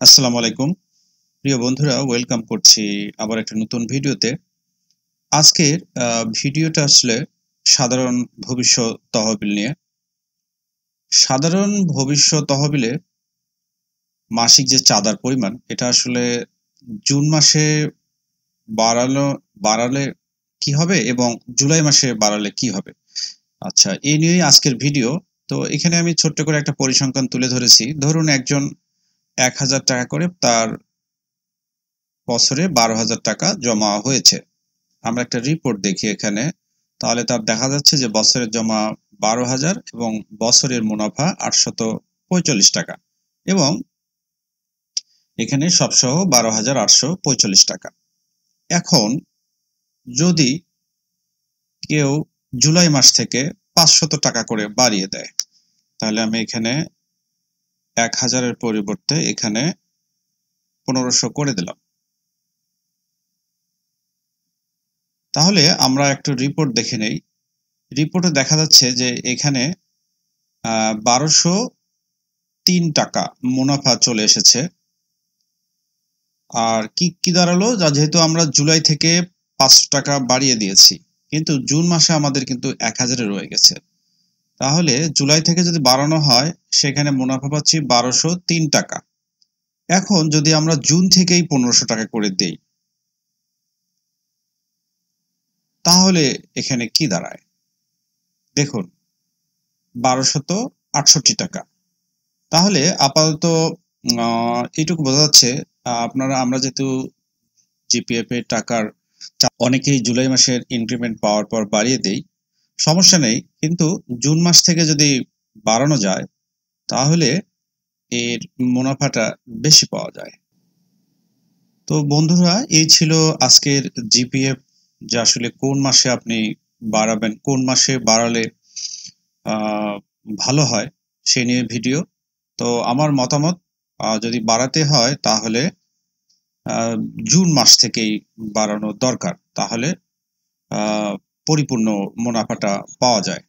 আসসালামু আলাইকুম প্রিয় বন্ধুরা, ওয়েলকাম করছি আবার একটা নতুন ভিডিওতে। আজকের ভিডিওটা আসলে সাধারণ ভবিষ্যৎ তহবিল নিয়ে। সাধারণ ভবিষ্যৎ তহবিলে মাসিক যে চাঁদার পরিমাণ, এটা আসলে জুন মাসে বাড়ালে কি হবে এবং জুলাই মাসে বাড়ালে কি হবে। আচ্ছা, এই নিয়েই আজকের ভিডিও। তো এখানে আমি ছোট্ট করে একটা পরিসংখ্যান তুলে ধরেছি। ধরুন একজন ১,০০০ টাকা করে তার বছরে ১২,০০০ টাকা জমা হয়েছে। আমরা একটা রিপোর্ট দেখি এখানে, তাহলে তার দেখা যাচ্ছে যে বছরের জমা ১২,০০০ এবং বছরের মুনাফা ৮৪৫ টাকা এবং এখানে সবসহ ১২,৮৪৫ টাকা। এখন যদি কেউ জুলাই মাস থেকে ৫০০ টাকা করে বাড়িয়ে দেয়, তাহলে আমি এখানে ১,০০০-এর পরিবর্তে এখানে ১৫০০ করে দিলাম। তাহলে আমরা একটু রিপোর্ট দেখে নেই। রিপোর্টে দেখা যাচ্ছে যে এখানে ১২০৩ টাকা মুনাফা চলে এসেছে। আর কি দাঁড়ালো, যেহেতু আমরা জুলাই থেকে ৫০০ টাকা বাড়িয়ে দিয়েছি, কিন্তু জুন মাসে আমাদের কিন্তু ১,০০০ রয়ে গেছে। তাহলে জুলাই থেকে যদি বাড়ানো হয়, সেখানে মুনাফা পাচ্ছি ১২০৩ টাকা। এখন যদি আমরা জুন থেকেই ১৫০০ টাকা করে দেই, তাহলে এখানে কি দাঁড়ায় দেখুন, ১২৬৮ টাকা। তাহলে আপাতত এইটুকু বোঝা যাচ্ছে, আমরা যেহেতু জিপিএফ এর টাকার অনেকেই জুলাই মাসের ইনক্রিমেন্ট পাওয়ার পর বাড়িয়ে দেই, সমস্যা নেই, কিন্তু জুন মাস থেকে যদি বাড়ানো যায়, তাহলে এর মুনাফাটা বেশি পাওয়া যায়। তো বন্ধুরা, এই ছিল আজকের জিপিএফ, যে আসলে কোন মাসে আপনি বাড়াবেন, কোন মাসে বাড়ালে ভালো হয়, সে নিয়ে ভিডিও। তো আমার মতামত, যদি বাড়াতে হয় তাহলে জুন মাস থেকেই বাড়ানো দরকার, তাহলে পরিপূর্ণ মুনাফাটা পাওয়া যায়।